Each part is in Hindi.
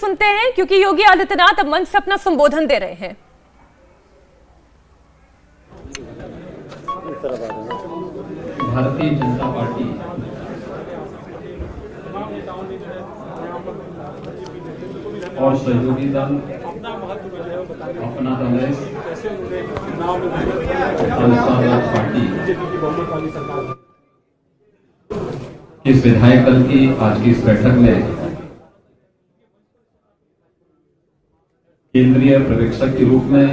सुनते हैं, क्योंकि योगी आदित्यनाथ अब मंच से अपना संबोधन दे रहे हैं। भारतीय जनता पार्टी और सहयोगी दल अपना दल पार्टी इस विधायक दल की आज की इस बैठक में केंद्रीय पर्यवेक्षक के रूप में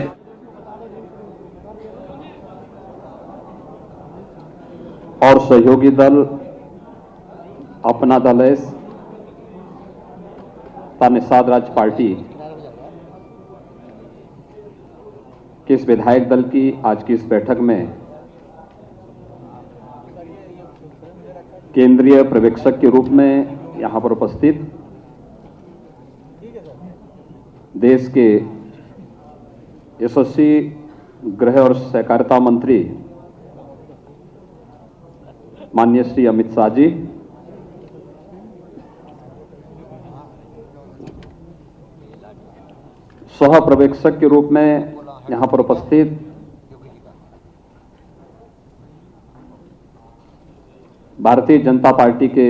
और सहयोगी दल अपना दल निषाद राज्य पार्टी के इस विधायक दल की आज की इस बैठक में केंद्रीय पर्यवेक्षक के रूप में यहां पर उपस्थित देश के यशस्वी गृह और सहकारिता मंत्री माननीय श्री अमित शाह जी, सह पर्यवेक्षक के रूप में यहां पर उपस्थित भारतीय जनता पार्टी के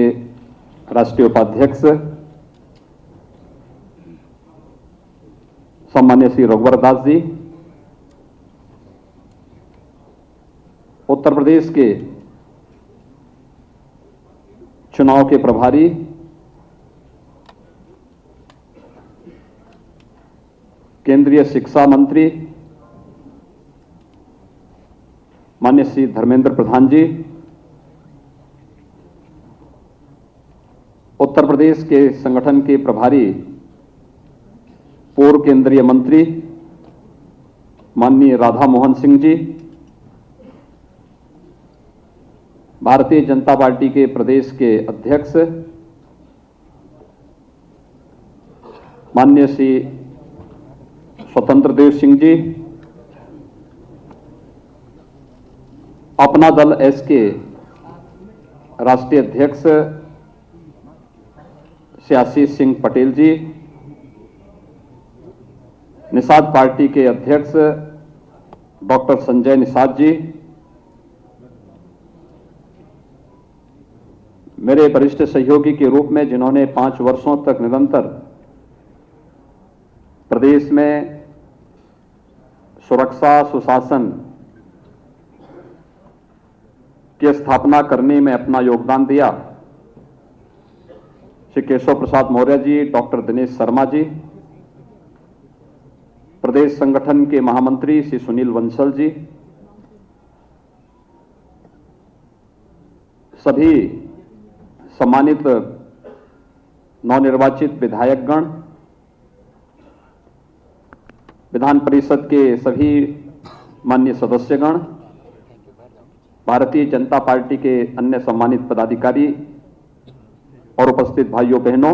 राष्ट्रीय उपाध्यक्ष सम्मान्य श्री रघुवर दास जी, उत्तर प्रदेश के चुनाव के प्रभारी केंद्रीय शिक्षा मंत्री माननीय श्री धर्मेंद्र प्रधान जी, उत्तर प्रदेश के संगठन के प्रभारी पूर्व केंद्रीय मंत्री माननीय राधा मोहन सिंह जी, भारतीय जनता पार्टी के प्रदेश के अध्यक्ष माननीय श्री स्वतंत्र देव सिंह जी, अपना दल एस के राष्ट्रीय अध्यक्ष श्री आशीष सिंह पटेल जी, निषाद पार्टी के अध्यक्ष डॉक्टर संजय निषाद जी, मेरे वरिष्ठ सहयोगी के रूप में जिन्होंने 5 वर्षों तक निरंतर प्रदेश में सुरक्षा सुशासन की स्थापना करने में अपना योगदान दिया, श्री केशव प्रसाद मौर्य जी, डॉक्टर दिनेश शर्मा जी, प्रदेश संगठन के महामंत्री श्री सुनील बंसल जी, सभी सम्मानित नवनिर्वाचित विधायकगण, विधान परिषद के सभी माननीय सदस्यगण, भारतीय जनता पार्टी के अन्य सम्मानित पदाधिकारी और उपस्थित भाइयों बहनों,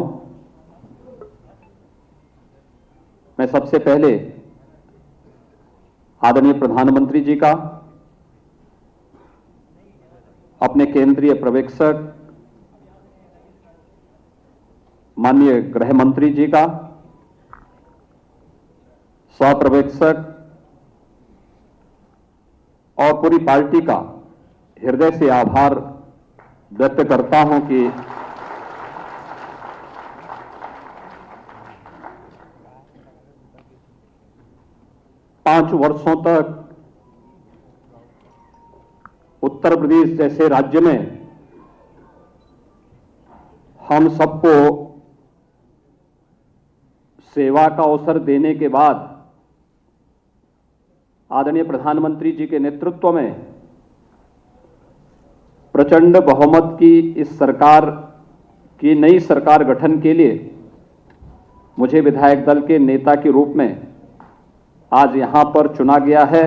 मैं सबसे पहले आदरणीय प्रधानमंत्री जी का, अपने केंद्रीय पर्यवेक्षक माननीय गृह मंत्री जी का, सह पर्यवेक्षक और पूरी पार्टी का हृदय से आभार व्यक्त करता हूं कि पांच वर्षों तक उत्तर प्रदेश जैसे राज्य में हम सबको सेवा का अवसर देने के बाद आदरणीय प्रधानमंत्री जी के नेतृत्व में प्रचंड बहुमत की इस सरकार की नई सरकार गठन के लिए मुझे विधायक दल के नेता के रूप में आज यहां पर चुना गया है।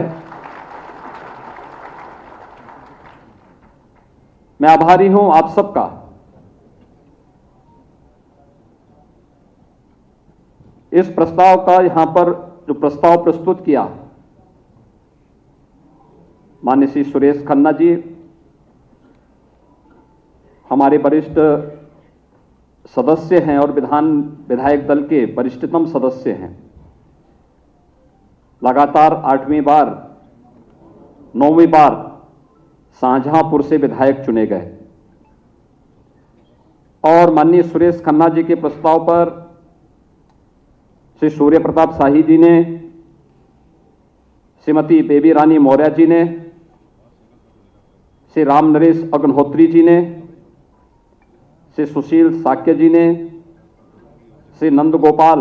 मैं आभारी हूं आप सबका। इस प्रस्ताव का यहां पर जो प्रस्ताव प्रस्तुत किया माननीय श्री सुरेश खन्ना जी, हमारे वरिष्ठ सदस्य हैं और विधायक दल के वरिष्ठतम सदस्य हैं। लगातार 8वीं बार 9वीं बार शाहजहांपुर से विधायक चुने गए और माननीय सुरेश खन्ना जी के प्रस्ताव पर श्री सूर्य प्रताप शाही जी ने, श्रीमती बेबी रानी मौर्य जी ने, श्री राम नरेश अग्निहोत्री जी ने, श्री सुशील साक्य जी ने, श्री नंद गोपाल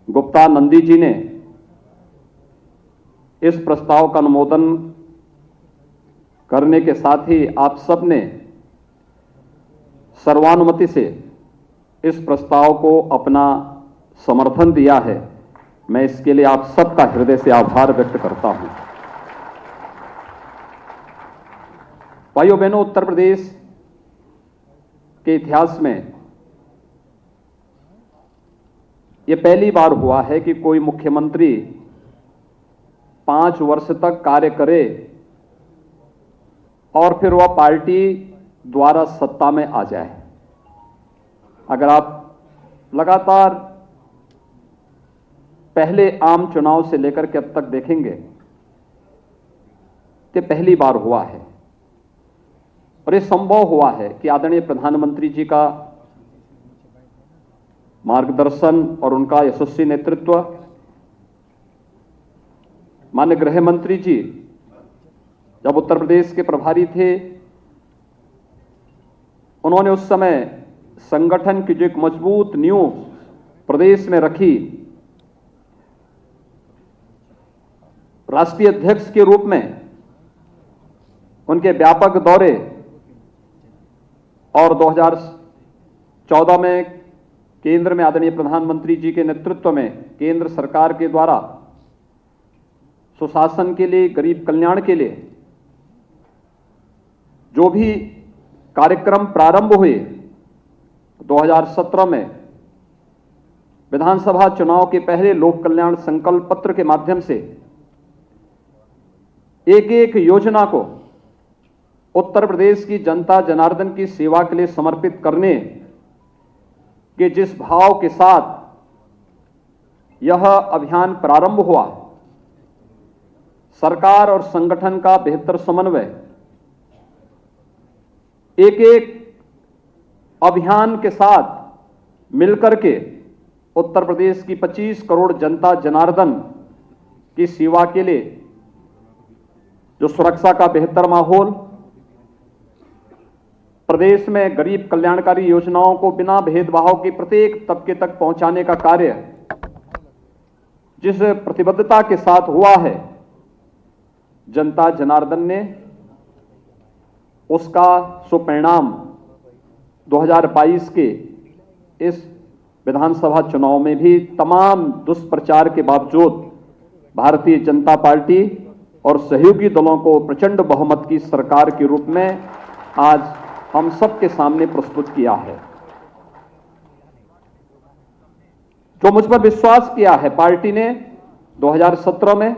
गुप्ता नंदी जी ने इस प्रस्ताव का अनुमोदन करने के साथ ही आप सब ने सर्वानुमति से इस प्रस्ताव को अपना समर्थन दिया है। मैं इसके लिए आप सबका हृदय से आभार व्यक्त करता हूं। भाइयों बहनों, उत्तर प्रदेश के इतिहास में यह पहली बार हुआ है कि कोई मुख्यमंत्री 5 वर्ष तक कार्य करे और फिर वह पार्टी द्वारा सत्ता में आ जाए। अगर आप लगातार पहले आम चुनाव से लेकर के अब तक देखेंगे तो पहली बार हुआ है और यह संभव हुआ है कि आदरणीय प्रधानमंत्री जी का मार्गदर्शन और उनका यशस्वी नेतृत्व, माननीय गृह मंत्री जी जब उत्तर प्रदेश के प्रभारी थे, उन्होंने उस समय संगठन की जो एक मजबूत नींव प्रदेश में रखी, राष्ट्रीय अध्यक्ष के रूप में उनके व्यापक दौरे और 2014 में केंद्र में आदरणीय प्रधानमंत्री जी के नेतृत्व में केंद्र सरकार के द्वारा सुशासन के लिए, गरीब कल्याण के लिए जो भी कार्यक्रम प्रारंभ हुए, 2017 में विधानसभा चुनाव के पहले लोक कल्याण संकल्प पत्र के माध्यम से एक एक योजना को उत्तर प्रदेश की जनता जनार्दन की सेवा के लिए समर्पित करने के जिस भाव के साथ यह अभियान प्रारंभ हुआ, सरकार और संगठन का बेहतर समन्वय, एक एक अभियान के साथ मिलकर के उत्तर प्रदेश की 25 करोड़ जनता जनार्दन की सेवा के लिए जो सुरक्षा का बेहतर माहौल, प्रदेश में गरीब कल्याणकारी योजनाओं को बिना भेदभाव के प्रत्येक तबके तक पहुंचाने का कार्य जिस प्रतिबद्धता के साथ हुआ है, जनता जनार्दन ने उसका सुपरिणाम 2022 के इस विधानसभा चुनाव में भी तमाम दुष्प्रचार के बावजूद भारतीय जनता पार्टी और सहयोगी दलों को प्रचंड बहुमत की सरकार के रूप में आज हम सबके सामने प्रस्तुत किया है। जो मुझ पर विश्वास किया है पार्टी ने 2017 में,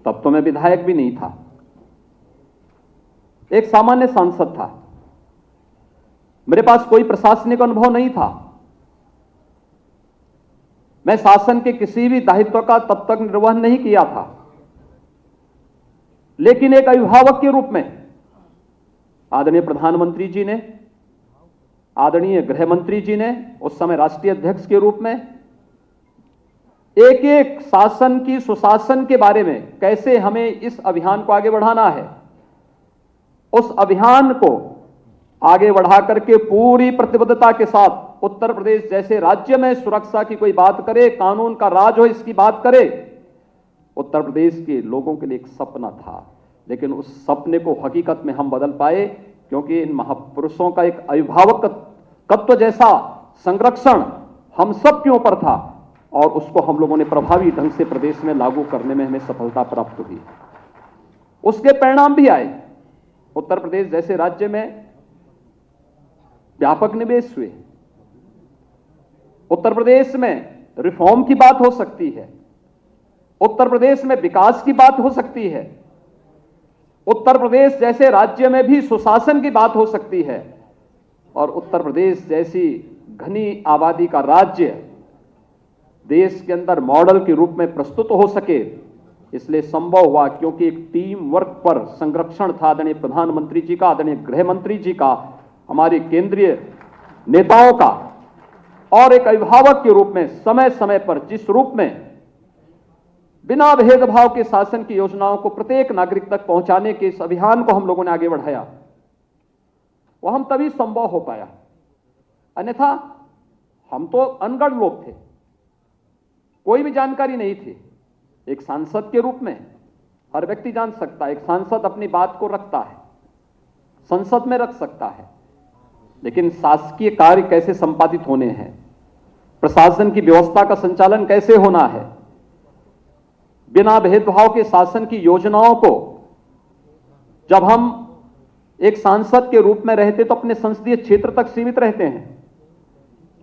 तब तो मैं विधायक भी नहीं था, एक सामान्य सांसद था, मेरे पास कोई प्रशासनिक अनुभव नहीं था, मैं शासन के किसी भी दायित्व का तब तक निर्वहन नहीं किया था, लेकिन एक अभिभावक के रूप में आदरणीय प्रधानमंत्री जी ने, आदरणीय गृह मंत्री जी ने, उस समय राष्ट्रीय अध्यक्ष के रूप में एक एक शासन की सुशासन के बारे में, कैसे हमें इस अभियान को आगे बढ़ाना है, उस अभियान को आगे बढ़ा करके पूरी प्रतिबद्धता के साथ उत्तर प्रदेश जैसे राज्य में सुरक्षा की कोई बात करे, कानून का राज हो इसकी बात करे, उत्तर प्रदेश के लोगों के लिए एक सपना था। लेकिन उस सपने को हकीकत में हम बदल पाए क्योंकि इन महापुरुषों का एक अभिभावकत्व जैसा संरक्षण हम सब के ऊपर था और उसको हम लोगों ने प्रभावी ढंग से प्रदेश में लागू करने में हमें सफलता प्राप्त हुई। उसके परिणाम भी आए। उत्तर प्रदेश जैसे राज्य में व्यापक निवेश हुए, उत्तर प्रदेश में रिफॉर्म की बात हो सकती है, उत्तर प्रदेश में विकास की बात हो सकती है, उत्तर प्रदेश जैसे राज्य में भी सुशासन की बात हो सकती है। और उत्तर प्रदेश जैसी घनी आबादी का राज्य देश के अंदर मॉडल के रूप में प्रस्तुत हो सके, इसलिए संभव हुआ क्योंकि एक टीम वर्क पर संरक्षण था आदरणीय प्रधानमंत्री जी का, आदरणीय गृह मंत्री जी का, हमारे केंद्रीय नेताओं का, और एक अभिभावक के रूप में समय समय पर जिस रूप में बिना भेदभाव के शासन की योजनाओं को प्रत्येक नागरिक तक पहुंचाने के इस अभियान को हम लोगों ने आगे बढ़ाया, वो हम तभी संभव हो पाया। अन्यथा हम तो अनगढ़ लोग थे, कोई भी जानकारी नहीं थी। एक सांसद के रूप में हर व्यक्ति जान सकता है, एक सांसद अपनी बात को रखता है, संसद में रख सकता है, लेकिन शासकीय कार्य कैसे संपादित होने हैं, प्रशासन की व्यवस्था का संचालन कैसे होना है, बिना भेदभाव के शासन की योजनाओं को जब हम एक सांसद के रूप में रहते तो अपने संसदीय क्षेत्र तक सीमित रहते हैं,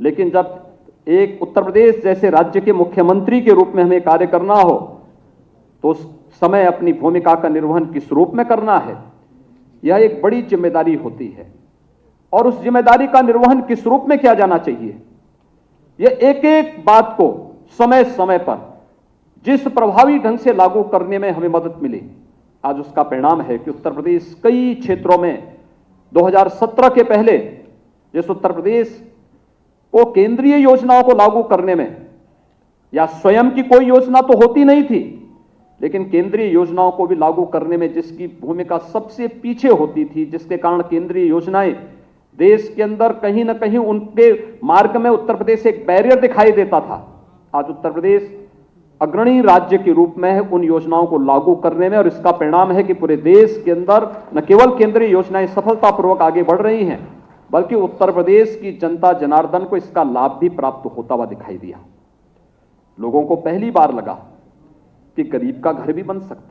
लेकिन जब एक उत्तर प्रदेश जैसे राज्य के मुख्यमंत्री के रूप में हमें कार्य करना हो तो उस समय अपनी भूमिका का निर्वहन किस रूप में करना है, यह एक बड़ी जिम्मेदारी होती है। और उस जिम्मेदारी का निर्वहन किस रूप में किया जाना चाहिए, यह एक एक बात को समय समय पर जिस प्रभावी ढंग से लागू करने में हमें मदद मिली, आज उसका परिणाम है कि उत्तर प्रदेश कई क्षेत्रों में 2017 के पहले जिस उत्तर प्रदेश को केंद्रीय योजनाओं को लागू करने में या स्वयं की कोई योजना तो होती नहीं थी, लेकिन केंद्रीय योजनाओं को भी लागू करने में जिसकी भूमिका सबसे पीछे होती थी, जिसके कारण केंद्रीय योजनाएं देश के अंदर कहीं ना कहीं उनके मार्ग में उत्तर प्रदेश एक बैरियर दिखाई देता था, आज उत्तर प्रदेश अग्रणी राज्य के रूप में है उन योजनाओं को लागू करने में। और इसका परिणाम है कि पूरे देश के अंदर न केवल केंद्रीय योजनाएं सफलतापूर्वक आगे बढ़ रही हैं, बल्कि उत्तर प्रदेश की जनता जनार्दन को इसका लाभ भी प्राप्त होता हुआ दिखाई दिया। लोगों को पहली बार लगा कि गरीब का घर भी बन सकता